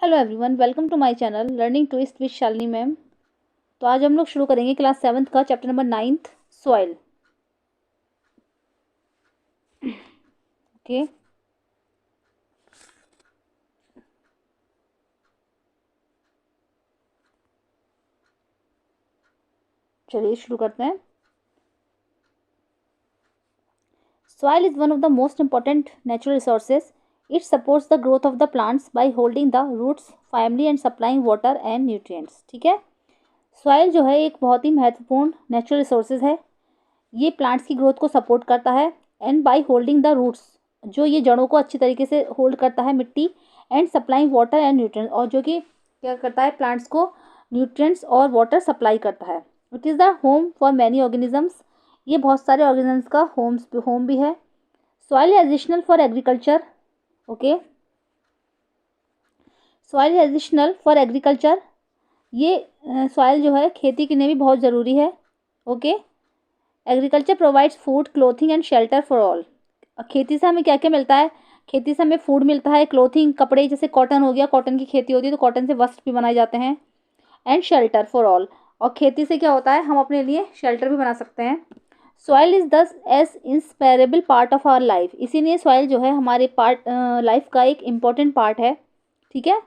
Hello everyone, welcome to my channel learning twist with Shalini ma'am. तो आज हम लोग शुरू करेंगे क्लास 7th का chapter number 9th soil. Okay, चलिए शुरू करते हैं। Soil is one of the most important natural resources. It supports the growth of the plants by holding the roots firmly and supplying water and nutrients। ठीक है, soil जो है एक बहुत ही महत्वपूर्ण नेचुरल रिसोर्सेज है। ये प्लांट्स की ग्रोथ को सपोर्ट करता है and by holding the roots, जो ये जड़ों को अच्छी तरीके से होल्ड करता है मिट्टी, and supplying water and nutrients, और जो कि क्या करता है प्लांट्स को न्यूट्रिएंट्स और वाटर सप्लाई करता है। It is the home for many organisms, ये बहुत सारे ऑर्गेनिजम्स का होम भी है। Soil additional for agriculture. Okay, soil additional for agriculture, ये सॉइल जो है खेती के लिए भी बहुत ज़रूरी है। Okay, agriculture provides food, clothing and shelter for all. खेती से हमें क्या क्या मिलता है? खेती से हमें फूड मिलता है, क्लोथिंग कपड़े, जैसे कॉटन हो गया, कॉटन की खेती होती है तो कॉटन से वस्त्र भी बनाए जाते हैं, एंड शेल्टर फॉर ऑल, और खेती से क्या होता है हम अपने लिए शेल्टर भी बना सकते हैं। Soil is thus as inseparable part of our life, इसीलिए सॉइल जो है हमारे लाइफ का एक इम्पॉर्टेंट पार्ट है। ठीक है,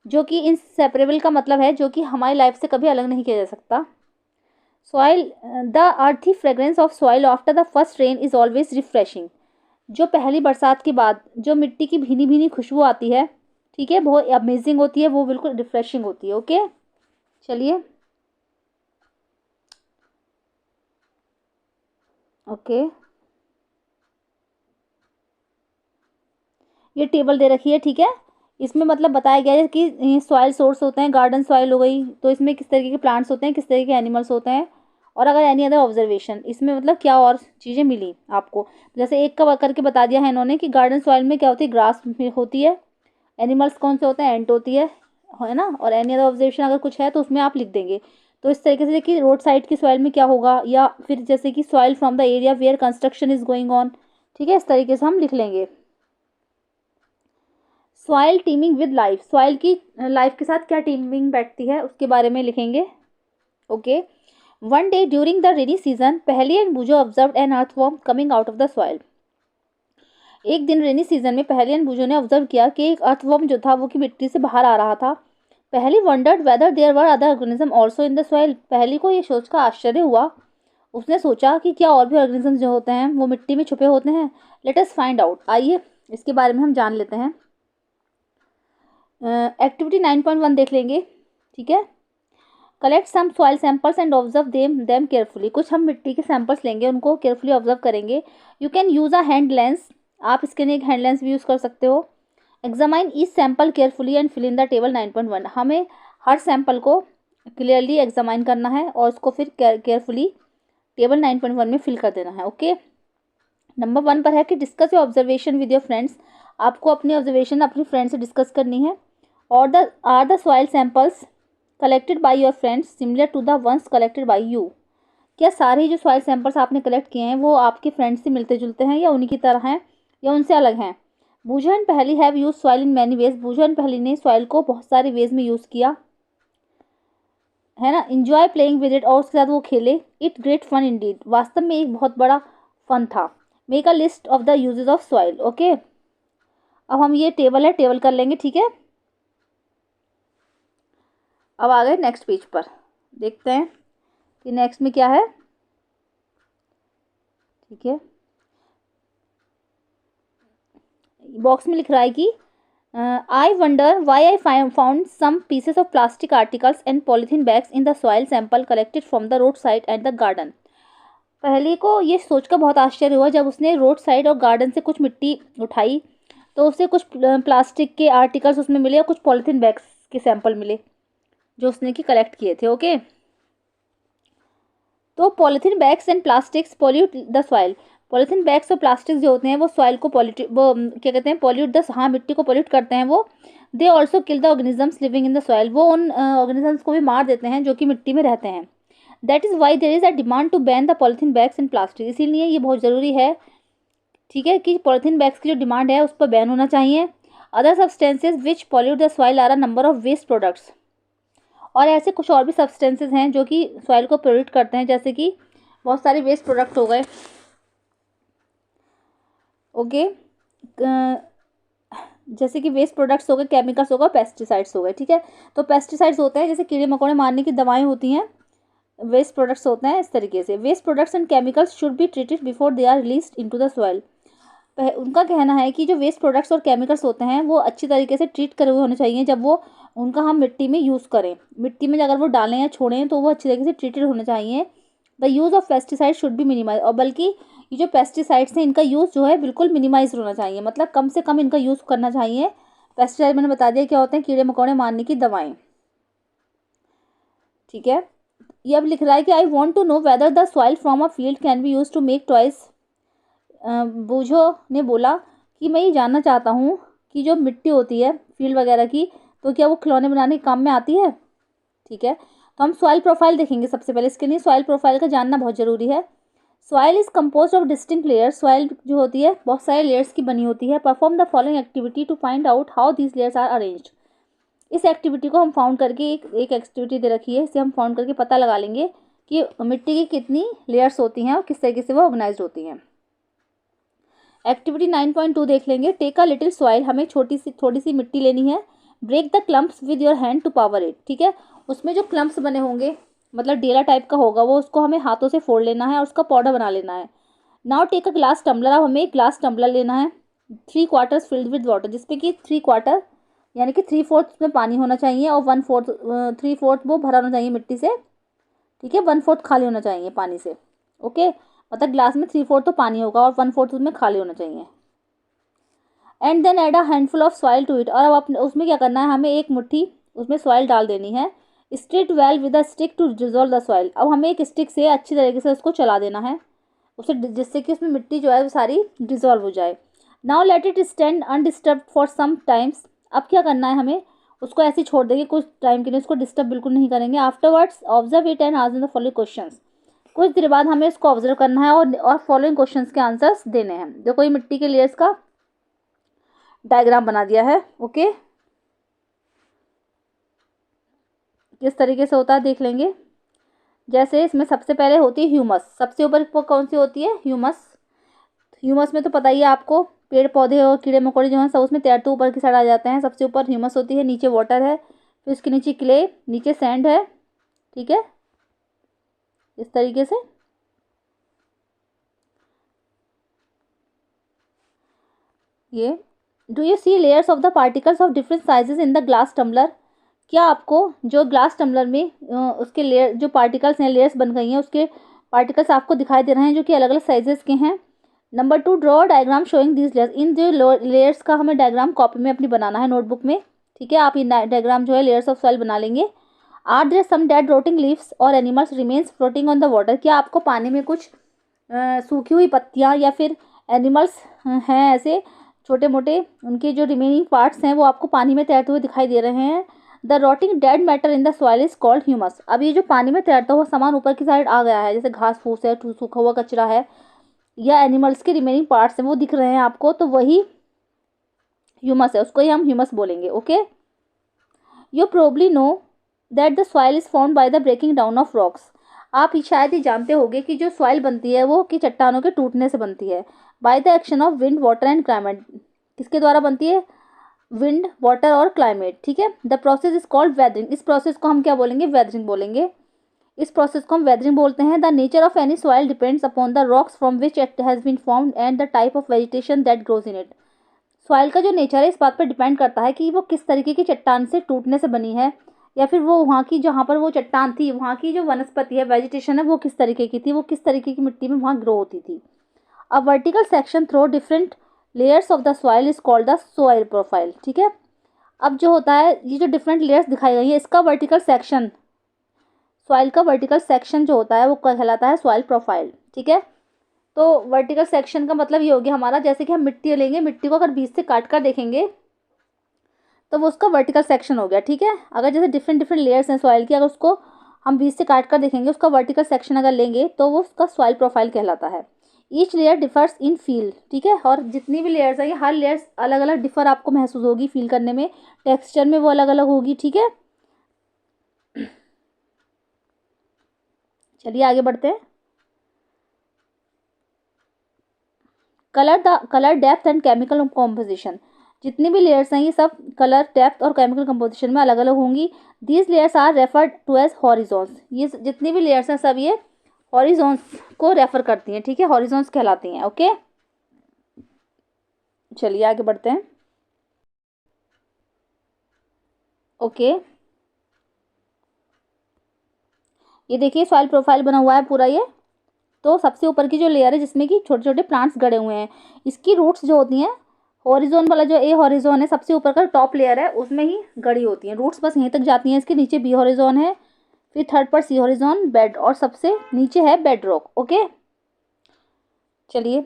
जो कि इंसेपरेबल का मतलब है जो कि हमारी लाइफ से कभी अलग नहीं किया जा सकता। सॉइल, द अर्थी fragrance of soil after the first rain is always refreshing, जो पहली बरसात के बाद जो मिट्टी की भीनी भीनी खुशबू आती है, ठीक है, बहुत अमेजिंग होती है, वो बिल्कुल रिफ्रेशिंग होती है। ओके, चलिए। ओके, ये टेबल दे रखी है, ठीक है, इसमें मतलब बताया गया है कि सॉइल सोर्स होते हैं, गार्डन सॉइल हो गई, तो इसमें किस तरीके के प्लांट्स होते हैं, किस तरीके के एनिमल्स होते हैं, और अगर एनी अदर ऑब्जर्वेशन इसमें मतलब क्या और चीज़ें मिली आपको। जैसे एक का करके बता दिया है इन्होंने कि गार्डन सॉइल में क्या होती है, ग्रास होती है, एनिमल्स कौन से होते हैं, एंट होती है ना, और एनी अदर ऑब्जर्वेशन अगर कुछ है तो उसमें आप लिख देंगे। तो इस तरीके से कि रोड साइड की सॉइल में क्या होगा, या फिर जैसे कि soil from the area where construction is going on, ठीक है, इस तरीके से हम लिख लेंगे। Soil teeming with life, soil की लाइफ के साथ क्या टीमिंग बैठती है उसके बारे में लिखेंगे। Okay, one day during the rainy season Paheli and Boojho observe an earthworm coming out of the soil. एक दिन रेनी सीजन में पहली एंड बूजो ने ऑब्जर्व किया कि एक अर्थवॉर्म जो था वो की मिट्टी से बाहर आ रहा था। पहली wondered whether there were other organism also in the soil, पहली को ये सोच का आश्चर्य हुआ, उसने सोचा कि क्या और भी ऑर्गेनिज्म जो होते हैं वो मिट्टी में छुपे होते हैं। लेट अस फाइंड आउट, आइए इसके बारे में हम जान लेते हैं। एक्टिविटी 9.1 देख लेंगे, ठीक है। Collect some soil samples and observe them carefully, कुछ हम मिट्टी के सैंपल्स लेंगे, उनको केयरफुली ऑब्जर्व करेंगे। You can use a hand lens, आप इसके लिए एक हैंड लेंस भी यूज़ कर सकते हो। Examine each sample carefully and fill in the table 9.1, हमें हर सैंपल को क्लियरली एग्जामाइन करना है और उसको फिर केयरफुली टेबल 9.1 में फिल कर देना है। ओके, नंबर 1 पर है कि discuss your observation with your friends, आपको अपनी ऑब्जर्वेशन अपनी फ्रेंड से डिस्कस करनी है। और the soil samples collected by your friends similar to the ones collected by you, क्या सारे जो सॉइल सैंपल्स आपने कलेक्ट किए हैं वो आपके फ्रेंड्स से मिलते जुलते हैं या उन्हीं की तरह हैं या उनसे अलग हैं। Boojho and Paheli have use soil in many ways, Boojho and Paheli ने सॉइल को बहुत सारे वेज में यूज़ किया है ना। इंजॉय प्लेइंग विद इट, और उसके साथ वो खेले। इट ग्रेट फन इंडीड, वास्तव में एक बहुत बड़ा फन था। Make a list of the uses of soil. Okay, अब हम ये टेबल है, टेबल कर लेंगे, ठीक है। अब आ गए नेक्स्ट पेज पर, देखते हैं कि नेक्स्ट में क्या है, ठीक है। बॉक्स में लिख रहा है कि I wonder why I found some pieces of plastic articles and polythene bags in the soil sample collected from the road side and the garden. पहले को ये सोचकर बहुत आश्चर्य हुआ जब उसने रोड साइड और गार्डन से कुछ मिट्टी उठाई तो उसे कुछ प्लास्टिक के आर्टिकल्स उसमें मिले और कुछ पॉलीथीन बैग्स के सैंपल मिले जो उसने की कलेक्ट किए थे। ओके, तो polythene bags and plastics pollute the soil, polythene bags और प्लास्टिक जो होते हैं वो सॉइल को वो क्या कहते हैं, पॉल्यूट द, हाँ मिट्टी को पॉल्यूट करते हैं वो। They also kill the organisms living in the soil, वो उन ऑर्गेनिजम्स को भी मार देते हैं जो कि मिट्टी में रहते हैं। That is why there is a demand to ban the polythene bags and plastic, इसीलिए ये बहुत ज़रूरी है, ठीक है, कि पॉलीथीन बैग्स की जो डिमांड है उस पर बैन होना चाहिए। Other substances which pollute the soil are a number of waste products. और ऐसे कुछ और भी सब्सटेंसेज हैं जो कि सॉइल को पोल्यूट करते हैं, जैसे कि बहुत सारे वेस्ट प्रोडक्ट हो गए। ओके, जैसे कि वेस्ट प्रोडक्ट्स हो गए, केमिकल्स हो गए, पेस्टिसाइड्स हो गए। ठीक है, तो पेस्टिसाइड्स होते हैं जैसे कीड़े मकोड़े मारने की दवाएं होती हैं, वेस्ट प्रोडक्ट्स होते हैं इस तरीके से। Waste products and chemicals should be treated before they are released into the soil. उनका कहना है कि जो वेस्ट प्रोडक्ट्स और केमिकल्स होते हैं वो अच्छी तरीके से ट्रीट करे हुए होने चाहिए जब वो उनका हम मिट्टी में यूज़ करें। मिट्टी में अगर वो डालें या छोड़ें तो वो अच्छी तरीके से ट्रीटेड होने चाहिए। The use of pesticide should be minimize, और बल्कि ये जो पेस्टिसाइड्स हैं इनका यूज़ जो है बिल्कुल मिनिमाइज होना चाहिए, मतलब कम से कम इनका यूज़ करना चाहिए। पेस्टिसाइड मैंने बता दिया क्या होते हैं, कीड़े मकोड़े मारने की दवाएं। ठीक है, ये अब लिख रहा है कि I want to know whether the soil from a field can be use to make toys. Boojho ने बोला कि मैं ये जानना चाहता हूँ कि जो मिट्टी होती है फील्ड वगैरह की, तो क्या वो खिलौने बनाने के काम में आती है। ठीक है, तो हम सॉइल प्रोफाइल देखेंगे सबसे पहले। इसके लिए सॉइल प्रोफाइल का जानना बहुत ज़रूरी है। Soil is compose of distinct layers. Soil जो होती है बहुत सारे लेयर्स की बनी होती है। Perform the following activity to find out how these layers are arranged. इस एक्टिविटी को हम फाउंड करके एक एक्टिविटी दे रखी है, इसे हम फाउंड करके पता लगा लेंगे कि मिट्टी की कितनी लेयर्स होती हैं और किस तरीके से वो ऑर्गेनाइज होती हैं। एक्टिविटी 9.2 देख लेंगे। टेक अ लिटिल सॉइल, हमें थोड़ी सी मिट्टी लेनी है। Break the clumps with your hand to powder it. ठीक है, उसमें जो क्लम्प्स बने होंगे मतलब डेला टाइप का होगा वो, उसको हमें हाथों से फोड़ लेना है और उसका पाउडर बना लेना है। Now take a glass tumbler, अब हमें एक ग्लास टम्बलर लेना है। 3/4 फिल्ड विद वाटर, जिसमें कि 3/4 यानी कि 3/4 में पानी होना चाहिए और 1/4 3/4 वो भरा होना चाहिए मिट्टी से। ठीक है, 1/4 खाली होना चाहिए पानी से। ओके, मतलब ग्लास में 3/4 तो पानी होगा और 1/4 उसमें खाली होना चाहिए। And then add a handful of soil to it, और अब अपने उसमें क्या करना है, हमें एक मुट्ठी उसमें सॉइल डाल देनी है। Stir it well with a stick to dissolve the soil, अब हमें एक स्टिक से अच्छी तरीके से उसको चला देना है उसे, जिससे कि उसमें मिट्टी जो है वो सारी डिजोल्व हो जाए। Now let it stand undisturb for some times, अब क्या करना है हमें, उसको ऐसे ही छोड़ देंगे कुछ टाइम के लिए, उसको डिस्टर्ब बिल्कुल नहीं करेंगे। Afterwards observe it and answer the following questions, कुछ देर बाद हमें इसको ऑब्जर्व करना है और फॉलोइंग क्वेश्चंस के आंसर्स देने हैं। देखो ये मिट्टी के लेयर्स का डायग्राम बना दिया है। ओके, किस तरीके से होता है देख लेंगे। जैसे इसमें सबसे पहले होती है ह्यूमस, सबसे ऊपर कौन सी होती है, ह्यूमस। ह्यूमस में तो पता ही है आपको, पेड़ पौधे और कीड़े मकोड़े जो हैं सब उसमें तैरते ऊपर की साइड आ जाते हैं। सबसे ऊपर ह्यूमस होती है, नीचे वाटर है, फिर उसके नीचे क्ले, नीचे सैंड है। ठीक है, इस तरीके से। ये do you see layers of the particles of different sizes in the glass tumbler, क्या आपको जो ग्लास टम्बलर में उसके लेयर जो पार्टिकल्स हैं, लेयर्स बन गई हैं, उसके पार्टिकल्स आपको दिखाई दे रहे हैं जो कि अलग अलग साइजेस के हैं। Number 2, draw diagram showing these layers, इन जो लेयर्स का हमें डायग्राम कॉपी में अपनी बनाना है, नोटबुक में। ठीक है, आप ये डायग्राम जो है लेयर्स ऑफ सॉइल बना लेंगे। Are there some dead rotting leaves और animals remains floating on the water, क्या आपको पानी में कुछ सूखी हुई पत्तियाँ या फिर एनिमल्स हैं ऐसे छोटे मोटे, उनके जो रिमेनिंग पार्ट्स हैं वो आपको पानी में तैरते हुए दिखाई दे रहे हैं। The rotting dead matter in the soil is called humus, अब ये जो पानी में तैरता हुआ सामान ऊपर की साइड आ गया है, जैसे घास फूस है, सूखा हुआ कचरा है, या एनिमल्स के रिमेनिंग पार्ट्स हैं वो दिख रहे हैं आपको, तो वही ह्यूमस है, उसको ही हम ह्यूमस बोलेंगे। Okay, you probably know that the soil is formed by the breaking down of rocks, आप ही शायद ही जानते होंगे कि जो सॉइल बनती है वो कि चट्टानों के टूटने से बनती है। By the action of wind water and climate, किसके द्वारा बनती है, विंड वाटर और क्लाइमेट। ठीक है, the process is called weathering, इस प्रोसेस को हम क्या बोलेंगे, वेदरिंग बोलेंगे। इस प्रोसेस को हम वेदरिंग बोलते हैं। The nature of any soil depends upon the rocks from which it has been formed and the type of vegetation that grows in it, soil का जो नेचर है इस बात पर डिपेंड करता है कि वो किस तरीके की चट्टान से टूटने से बनी है, या फिर वो वहाँ की जहाँ पर वो चट्टान थी वहाँ की जो वनस्पति है, वेजिटेशन है, वो किस तरीके की थी, वो किस तरीके की मिट्टी में वहाँ ग्रो होती थी। A vertical section through different layers of the soil is called the soil profile. ठीक है, अब जो होता है ये जो डिफरेंट लेयर्स दिखाई गई है, इसका वर्टिकल सेक्शन, सॉइल का वर्टिकल सेक्शन जो होता है वो कहलाता है सॉइल प्रोफाइल। ठीक है, तो वर्टिकल सेक्शन का मतलब ये हो गया हमारा, जैसे कि हम मिट्टी लेंगे, मिट्टी को अगर बीच से काट कर देखेंगे तो वो उसका वर्टिकल सेक्शन हो गया। ठीक है, अगर जैसे डिफरेंट डिफरेंट लेयर्स हैं सॉइल की, अगर उसको हम बीच से काट कर देखेंगे, उसका वर्टिकल सेक्शन अगर लेंगे तो वो उसका सॉइल प्रोफाइल कहलाता है। ईच लेयर डिफर्स इन फील, ठीक है, और जितनी भी लेयर्स हैं ये हर लेयर्स अलग अलग डिफर आपको महसूस होगी फील करने में, टेक्सचर में वो अलग अलग होगी, ठीक है। चलिए आगे बढ़ते हैं। Colour depth and chemical composition, जितनी भी लेयर्स हैं ये सब कलर डेप्थ और केमिकल कंपोजिशन में अलग अलग होंगी। These layers are referred to as horizons, ये जितनी भी लेयर्स हैं सब ये हॉरिजॉन्स को रेफर करती हैं, ठीक है, हॉरिजॉन्स कहलाती हैं। ओके, चलिए आगे बढ़ते हैं। ओके, ये देखिए सॉइल प्रोफाइल बना हुआ है पूरा ये। तो सबसे ऊपर की जो लेयर है जिसमें कि छोटे छोटे प्लांट्स गड़े हुए हैं, इसकी रूट्स जो होती हैं, हॉरिजॉन वाला जो ए हॉरिजॉन है सबसे ऊपर का टॉप लेयर है उसमें ही गड़ी होती हैं रूट्स, बस यहीं तक जाती हैं। इसके नीचे बी हॉरिजॉन है, फिर थर्ड पर सी हॉरिजॉन, बेड, और सबसे नीचे है बेड रॉक। ओके, चलिए।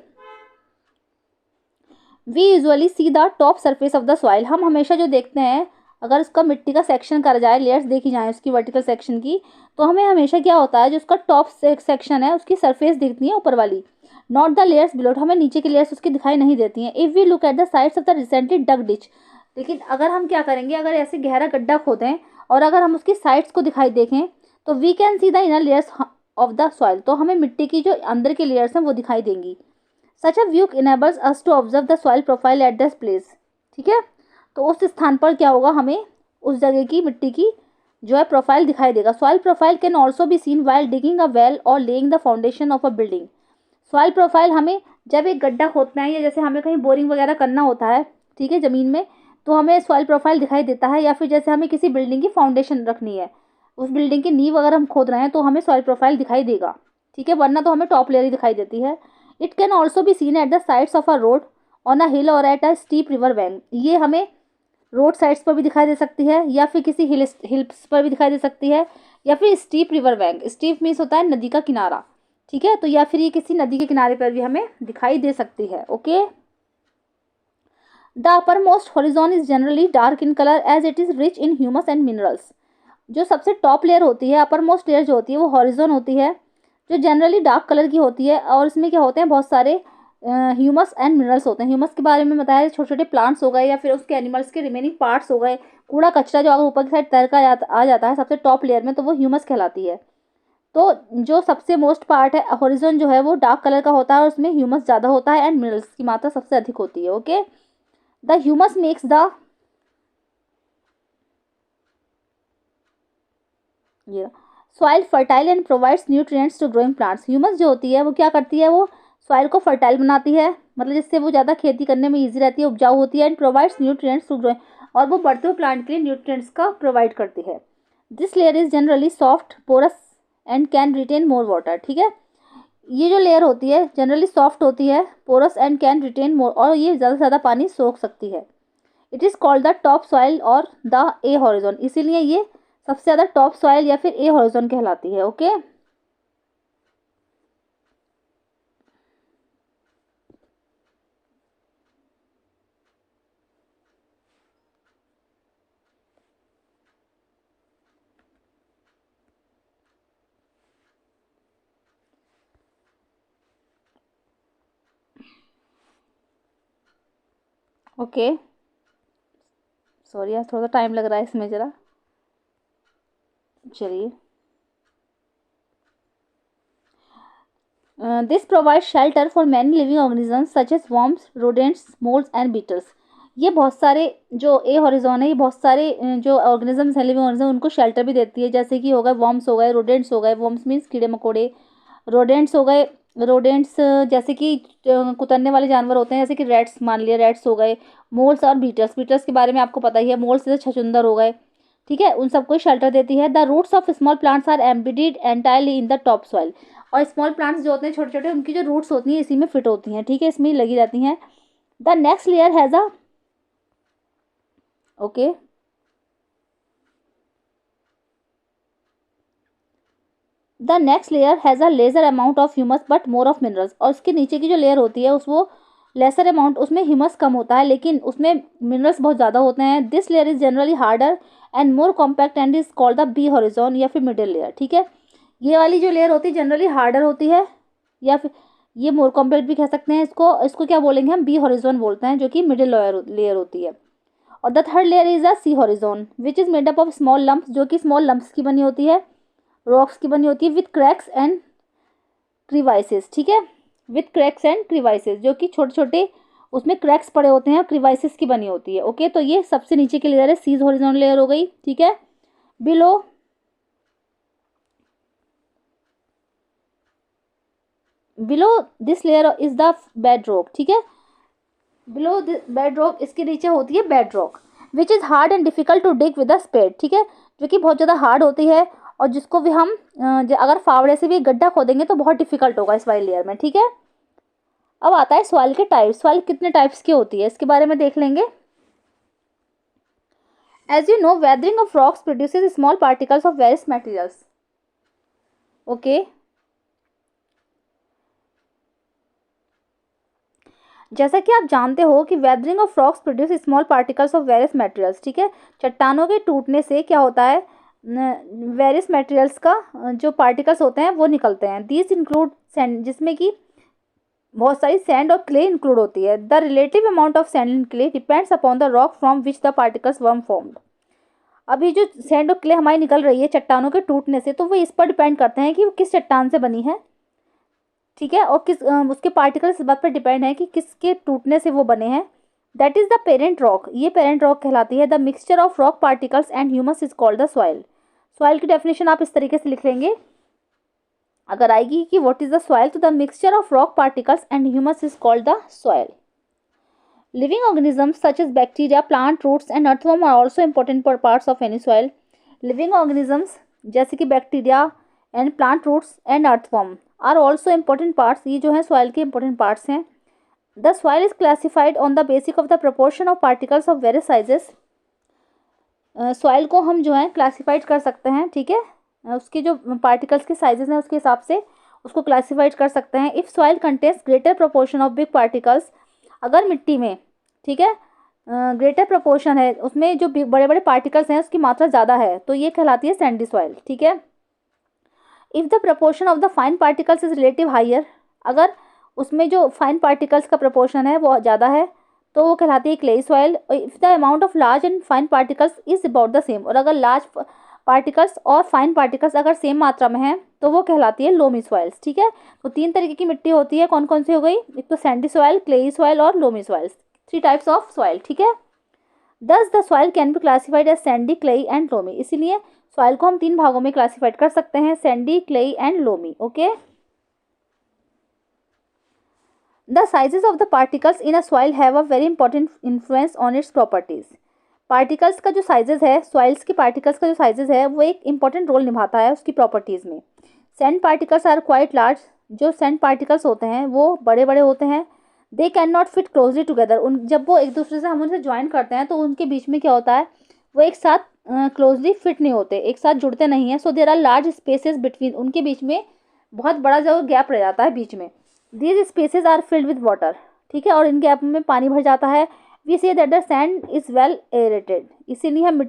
We usually see the top surface of the soil, हम हमेशा जो देखते हैं अगर उसका मिट्टी का सेक्शन करा जाए, लेयर्स देखी जाए उसकी वर्टिकल सेक्शन की, तो हमें हमेशा क्या होता है जो उसका टॉप सेक्शन है उसकी सरफेस दिखती है ऊपर वाली, नॉट द लेयर्स बिलो, हमें नीचे की लेयर्स उसकी दिखाई नहीं देती हैं। If we look at the sides of the recently dug ditch, लेकिन अगर हम क्या करेंगे, अगर ऐसे गहरा गड्ढा खोदें और अगर हम उसकी साइड्स को दिखाई देखें तो we can see the inner layers of the soil, तो हमें मिट्टी की जो अंदर की लेयर्स हैं वो दिखाई देंगी। Such a view enables us to observe the soil profile at this place, ठीक है, तो उस स्थान पर क्या होगा, हमें उस जगह की मिट्टी की जो है प्रोफाइल दिखाई देगा। Soil profile can also be seen while digging a well और laying the foundation of a building. Soil profile हमें जब एक गड्ढा खोदना है या जैसे हमें कहीं बोरिंग वगैरह करना होता है, ठीक है, ज़मीन में, तो हमें सॉइल प्रोफाइल दिखाई देता है, या फिर जैसे हमें किसी बिल्डिंग की फाउंडेशन रखनी है, उस बिल्डिंग की नींव अगर हम खोद रहे हैं तो हमें सॉइल प्रोफाइल दिखाई देगा, ठीक है, वरना तो हमें टॉप लेयर ही दिखाई देती है। It can also be seen at the sides of a road on a hill और at a steep river bank, ये हमें रोड साइड्स पर भी दिखाई दे सकती है या फिर किसी हिल्स पर भी दिखाई दे सकती है, या फिर steep river bank, steep means होता है नदी का किनारा, ठीक है, तो या फिर ये किसी नदी के किनारे पर भी हमें दिखाई दे सकती है। Okay, the uppermost horizon is generally dark in colour as it is rich in humus and minerals, जो सबसे टॉप लेयर होती है, अपर मोस्ट लेयर जो होती है वो हॉरिजॉन होती है, जो जनरली डार्क कलर की होती है, और इसमें क्या होते हैं बहुत सारे ह्यूमस एंड मिनरल्स होते हैं। ह्यूमस के बारे में बताया, छोटे छोटे प्लांट्स हो गए या फिर उसके एनिमल्स के रिमेनिंग पार्ट्स हो गए, कूड़ा कचरा जो अगर ऊपर की साइड तैर का आ जाता है सबसे टॉप लेयर में तो वो ह्यूमस कहलाती है। तो जो सबसे मोस्ट पार्ट है हॉरिजॉन जो है वो डार्क कलर का होता है और उसमें ह्यूमस ज़्यादा होता है एंड मिनरल्स की मात्रा सबसे अधिक होती है। Okay, the humus makes the ये soil fertile and provides nutrients to growing plants, humus जो होती है वो क्या करती है, वो सॉइल को फर्टाइल बनाती है, मतलब जिससे वो ज़्यादा खेती करने में ईजी रहती है, उपजाऊ होती है, and provides nutrients to growing, और वो बढ़ते हुए प्लांट के लिए न्यूट्रिएंट्स का प्रोवाइड करती है। This layer is generally soft porous and can retain more water, ठीक है, ये जो लेयर होती है जनरली सॉफ्ट होती है, पोरस एंड कैन रिटेन मोर, और ये ज़्यादा से ज़्यादा पानी सोख सकती है। It is called the top soil और द ए हॉरिजॉन, इसीलिए ये सबसे ज़्यादा टॉप सॉइल या फिर ए हॉरिजॉन कहलाती है। ओके, ओके, सॉरी यार थोड़ा सा टाइम लग रहा है इसमें ज़रा, चलिए। This provide shelter for many living organisms such as worms, rodents, moulds and beetles, ये बहुत सारे जो ए हॉरिजॉन है ये बहुत सारे जो ऑर्गेनिजम्स हैं, लिविंग ऑर्गेनिज्म, उनको शेल्टर भी देती है, जैसे कि हो गए वर्म्स हो गए, रोडेंट्स हो गए, वर्म्स मीन्स कीड़े मकोड़े, रोडेंट्स हो गए, रोडेंट्स जैसे कि कुतरने वाले जानवर होते हैं, जैसे कि रैट्स, मान लिया रैट्स हो गए, मोल्स और बीटल्स, बीटल्स के बारे में आपको पता ही है, मोल्स जैसे छछूंदर हो गए, ठीक है, उन सबको शेल्टर देती है। The roots of small plants are embedded entirely in the top soil, और स्मॉल प्लांट्स जो होते हैं छोटे छोटे उनकी जो रूट्स होती हैं इसी में फिट होती हैं, ठीक है, इसमें लगी रहती हैं। The next layer has a okay, the next layer has a lesser amount of humus but more of minerals, और उसके नीचे की जो लेयर होती है उस वो लेसर अमाउंट, उसमें ह्यूमस कम होता है लेकिन उसमें मिनरल्स बहुत ज़्यादा होते हैं। This layer is generally harder and more compact and is called the B horizon या फिर मिडिल लेयर, ठीक है, ये वाली जो लेयर होती है जनरली हार्डर होती है या फिर ये मोर कॉम्पैक्ट भी कह सकते हैं इसको। इसको क्या बोलेंगे हम, बी हॉरिजॉन बोलते हैं, जो कि मिडिल लेयर होती है। और the third layer is a C horizon which is made up of small lumps, जो कि स्मॉल लम्प्स की बनी होती है, रॉक्स की बनी होती है, विथ क्रैक्स एंड क्रीवाइसेस, ठीक है, विथ क्रैक्स एंड क्रीवाइसेस, जो कि छोटे छोटे उसमें क्रैक्स पड़े होते हैं और क्रीवाइसेस की बनी होती है। ओके, तो ये सबसे नीचे की लेयर है, सीज हॉरिजॉन्टल लेयर हो गई, ठीक है। Below below this layer is the bedrock, ठीक है। बिलो बेड रॉक, इसके नीचे होती है bedrock, which is hard and difficult to dig with a spade, ठीक है, जो कि बहुत ज़्यादा हार्ड होती है और जिसको भी हम अगर फावड़े से भी गड्ढा खोदेंगे तो बहुत डिफिकल्ट होगा इस वाली लेयर में, ठीक है। अब आता है सॉइल के टाइप्स। सॉइल कितने टाइप्स की होती है इसके बारे में देख लेंगे। As you know, weathering of rocks produces small particles of various materials. Okay, जैसा कि आप जानते हो कि weathering of rocks produce small particles of various materials, ठीक है। चट्टानों के टूटने से क्या होता है, वेरियस मटेरियल्स का जो पार्टिकल्स होते हैं वो निकलते हैं। दीज इंक्लूड सैंड, जिसमें कि बहुत सारी सैंड और क्ले इंक्लूड होती है। The relative amount of sand and clay depends upon the rock from which the particles were formed. अभी जो सैंड और क्ले हमारी निकल रही है चट्टानों के टूटने से, तो वो इस पर डिपेंड करते हैं कि वो किस चट्टान से बनी है, ठीक है, और किस उसके पार्टिकल्स इस बात पर डिपेंड है कि किसके टूटने से वो बने हैं। That is the parent rock, ये पेरेंट रॉक कहलाती है। The mixture of rock particles and humus is called the soil. Soil की डेफिनेशन आप इस तरीके से लिख लेंगे अगर आएगी कि व्हाट इज द सॉइल, तो the mixture of rock particles and humus is called the soil. Living organisms such as bacteria, plant, roots and earthworm are also important parts of any soil. Living organisms जैसे कि bacteria and plant, roots and earthworm are also important parts, ये जो है soil के important parts हैं। The soil is classified on the basic of the proportion of particles of various sizes. Soil को हम जो है क्लासिफाइड कर सकते हैं, ठीक है, उसके जो पार्टिकल्स के साइजेस हैं उसके हिसाब से उसको क्लासिफाइड कर सकते हैं। If soil contains greater proportion of big particles, अगर मिट्टी में, ठीक है, ग्रेटर प्रोपोर्शन है, उसमें जो बड़े बड़े पार्टिकल्स हैं उसकी मात्रा ज़्यादा है, तो ये कहलाती है सैंडी सॉइल, ठीक है। If the proportion of the fine particles is relative higher, अगर उसमें जो फाइन पार्टिकल्स का प्रपोर्शन है वो ज़्यादा है तो वो कहलाती है clayey soil. If the amount of large and fine particles is about the same, और अगर लार्ज पार्टिकल्स और फाइन पार्टिकल्स अगर सेम मात्रा में हैं तो वो कहलाती है लोमी सॉइल्स, ठीक है। तो 3 तरीके की मिट्टी होती है, कौन कौन सी हो गई, एक तो सैंडी सॉइल, क्लेई सॉइल और loamy soils, 3 types of soil, ठीक है। Thus the soil can be classified as sandy, clayey and loamy, इसीलिए सॉइल को हम 3 भागों में क्लासिफाइड कर सकते हैं, sandy, clayey and loamy. Okay, the sizes of the particles in a soil have a very important influence on its properties. Particles का जो साइजेस है, सॉइल्स के पार्टिकल्स का जो साइजेस है वो एक इंपॉर्टेंट रोल निभाता है उसकी प्रॉपर्टीज़ में। Sand particles are quite large, जो सैंड पार्टिकल्स होते हैं वो बड़े बड़े होते हैं। They can not fit closely together, उन जब वो एक दूसरे से हम उनसे ज्वाइन करते हैं तो उनके बीच में क्या होता है, वो एक साथ क्लोजली फिट नहीं होते, एक साथ जुड़ते नहीं हैं। So there are large spaces between, उनके बीच में बहुत बड़ा जो गैप रह जाता है बीच में। These spaces are filled with water, ठीक है, और इन गैप में पानी भर जाता है। We say that the sand is well aerated, इसीलिए हम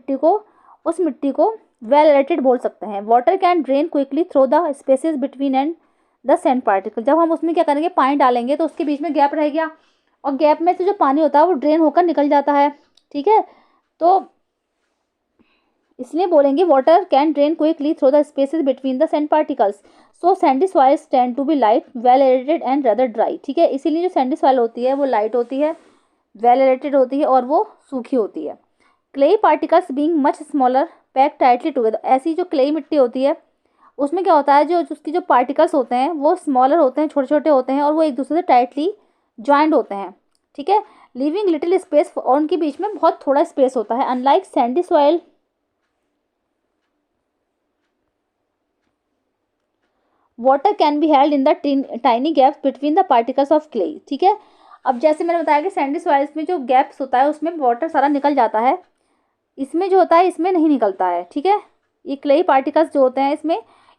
उस मिट्टी को वेल एरेटेड बोल सकते हैं। Water can drain quickly through the spaces between and the sand particle, जब हम उसमें क्या करेंगे, पानी डालेंगे तो उसके बीच में गैप रह गया और गैप में से जो पानी होता है वो ड्रेन होकर निकल जाता है, ठीक है। तो इसलिए बोलेंगे water can drain quickly through the spaces between the sand particles. So sandy soils tend to be light, well aerated and rather dry, ठीक है, इसीलिए जो सैंडी सॉइल होती है वो लाइट होती है, वेल एरेटेड होती है और वो सूखी होती है। Clayey particles being much smaller pack tightly together, ऐसी जो क्लेई मिट्टी होती है उसमें क्या होता है, जो उसकी जो पार्टिकल्स होते हैं वो स्मॉलर होते हैं, छोटे छोटे होते हैं और वो एक दूसरे से टाइटली ज्वाइंट होते हैं, ठीक है, लिविंग लिटिल स्पेस, और उनके बीच में बहुत थोड़ा स्पेस होता है। Unlike Sandy soil, water can be held in the tiny gaps between the particles of clay, ठीक है। अब जैसे मैंने बताया कि सैंडी सॉइल्स में जो गैप्स होता है उसमें वाटर सारा निकल जाता है, इसमें जो होता है इसमें नहीं निकलता है, ठीक है। ये क्ले पार्टिकल्स जो होते हैं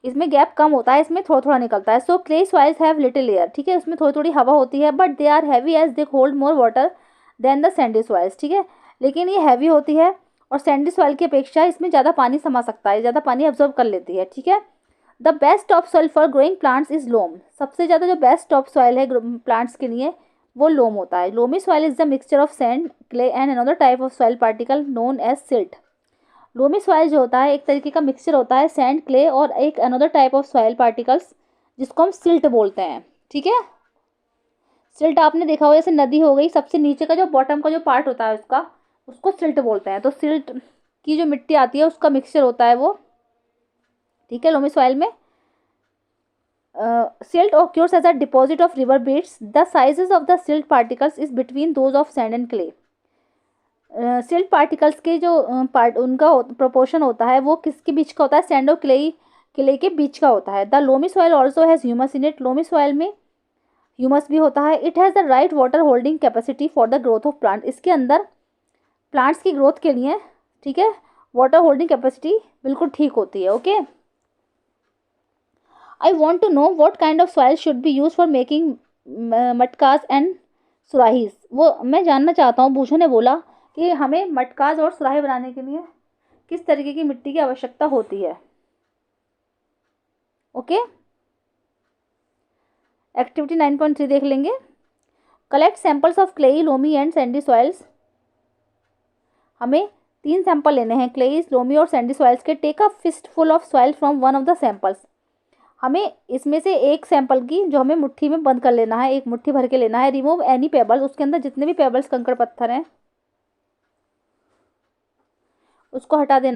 इसमें गैप कम होता है, इसमें थोड़ा थोड़ा निकलता है। So clay soils have little air, ठीक है, उसमें थोड़ी थोड़ी हवा होती है, but they are heavy as they hold more water than the sandy soils, ठीक है, लेकिन ये हैवी होती है और सैंडी सॉइल की अपेक्षा इसमें ज़्यादा पानी समा सकता है, ज़्यादा पानी ऑब्जर्व कर लेती है, ठीक है। The best top soil for growing plants is loam. सबसे ज़्यादा जो बेस्ट टॉप सॉइल है प्लांट्स के लिए वो लोम होता है। Loamy soil is the mixture of sand, clay and another type of soil particle known as silt. Loamy soil जो होता है एक तरीके का मिक्सचर होता है सैंड, क्ले और एक another type of soil particles जिसको हम सिल्ट बोलते हैं। ठीक है, सिल्ट आपने देखा होगा, जैसे नदी हो गई, सबसे नीचे का जो बॉटम का जो पार्ट होता है उसका, उसको सिल्ट बोलते हैं। तो सिल्ट की जो मिट्टी आती है उसका मिक्सचर होता है वो। ठीक है, लोमी सॉइल में silt occurs as a deposit of river beds. The sizes of the silt particles is between those of sand and clay. Silt particles के जो पार्ट उनका प्रोपोर्शन होता है वो किसके बीच का होता है, सैंड और क्ले के बीच का होता है। The loamy soil also has humus in it. Loamy soil में ह्यूमस भी होता है। It has the right water holding capacity for the growth of plant. इसके अंदर प्लांट्स की ग्रोथ के लिए, ठीक है, वाटर होल्डिंग कैपेसिटी बिल्कुल ठीक होती है। Okay, I want to know what kind of soil should be used for making मटकास एंड सुराहीस। वो मैं जानना चाहता हूँ, भूषण ने बोला कि हमें मटकास और सुराही बनाने के लिए किस तरीके की मिट्टी की आवश्यकता होती है। ओके, एक्टिविटी 9.3 देख लेंगे। Collect samples of clayey, loamy and sandy soils. हमें 3 सैंपल लेने हैं, क्लेई, लोमी और सैंडी सॉइल्स के। Take a fistful of soil from one of the samples. हमें इसमें से एक सैंपल की जो हमें मुट्ठी में बंद कर लेना है, एक मुट्ठी भर के लेना है। रिमूव एनी पेबल्स, उसके अंदर जितने भी पेबल्स कंकड़ पत्थर हैं उसको हटा देना।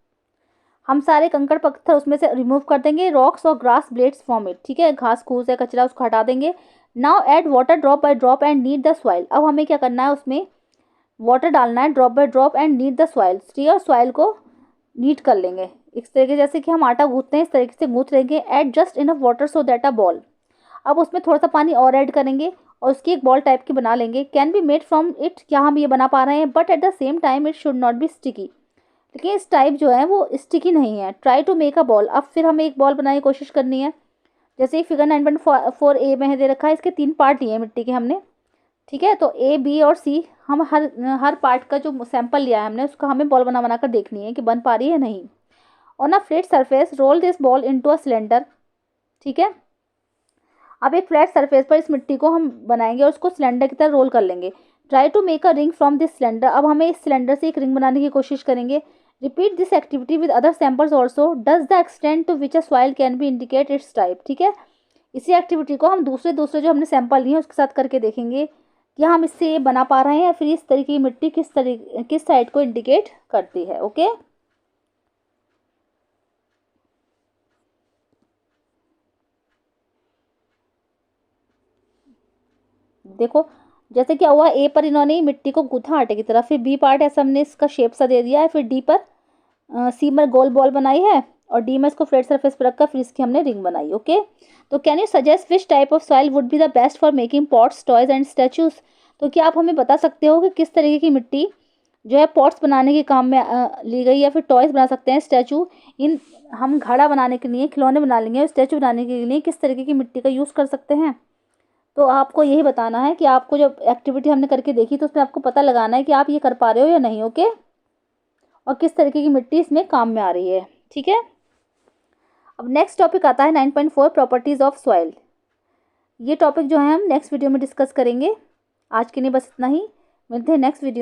हम सारे कंकड़ पत्थर उसमें से रिमूव कर देंगे। रॉक्स और ग्रास ब्लेड्स फॉर्म इट। ठीक है, घास फूस है, कचरा, उसको हटा देंगे। Now add water drop by drop and need the soil. अब हमें क्या करना है, उसमें वाटर डालना है drop by drop and need the soil. ठीक है, सॉइल को नीट कर लेंगे इस तरीके, जैसे कि हम आटा गूंथते हैं इस तरीके से गूंथ लेंगे। Add just enough water so that a ball. अब उसमें थोड़ा सा पानी और ऐड करेंगे और उसकी एक बॉल टाइप की बना लेंगे। Can be made from it, क्या हम ये बना पा रहे हैं, but at the same time it should not be sticky. लेकिन इस टाइप जो है वो स्टिकी नहीं है। Try to make a ball. अब फिर हमें एक बॉल बनाने की कोशिश करनी है। जैसे फिगर 9.4 ए में दे रखा है, इसके 3 पार्ट लिए हैं मिट्टी के हमने। ठीक है, तो ए, बी और सी, हम हर पार्ट का जो सैंपल लिया है हमने उसका हमें बॉल बना कर देखनी है कि बन पा रही है नहीं। On a flat surface roll this ball into a cylinder. ठीक है, अब एक फ्लैट सरफेस पर इस मिट्टी को हम बनाएंगे और उसको सिलेंडर की तरह रोल कर लेंगे। Try to make a ring from this cylinder. अब हमें इस सिलेंडर से एक रिंग बनाने की कोशिश करेंगे। Repeat this activity with other samples also. Does the extent to which a soil can be indicate its type. ठीक है, इसी एक्टिविटी को हम दूसरे जो हमने सैंपल लिए हैं उसके साथ करके देखेंगे कि हम इससे ये बना पा रहे हैं या फिर इस तरीके की मिट्टी किस साइड को इंडिकेट करती है। ओके, देखो जैसे क्या हुआ, ए पर इन्होंने मिट्टी को गूथा आटे की तरह, फिर बी पार्ट ऐसा हमने इसका शेप सा दे दिया है, फिर डी पर सी में गोल बॉल बनाई है और डी में इसको फ्लैट सरफेस पर रखकर फिर इसकी हमने रिंग बनाई। ओके, तो can you suggest which type of soil would be the best for making pots, toys and statues. तो क्या आप हमें बता सकते हो कि किस तरीके की मिट्टी जो है पॉट्स बनाने के काम में ली गई, या फिर टॉयज बना सकते हैं, स्टैचू, इन हम घड़ा बनाने के लिए, खिलौने बना लेंगे, स्टैचू बनाने के लिए किस तरीके की मिट्टी का यूज़ कर सकते हैं। तो आपको यही बताना है कि आपको जब एक्टिविटी हमने करके देखी तो उसमें आपको पता लगाना है कि आप ये कर पा रहे हो या नहीं। ओके, और किस तरीके की मिट्टी इसमें काम में आ रही है। ठीक है, अब नेक्स्ट टॉपिक आता है 9.4 प्रॉपर्टीज़ ऑफ सॉइल। ये टॉपिक जो है हम नेक्स्ट वीडियो में डिस्कस करेंगे। आज के लिए बस इतना ही, मिलते हैं नेक्स्ट वीडियो।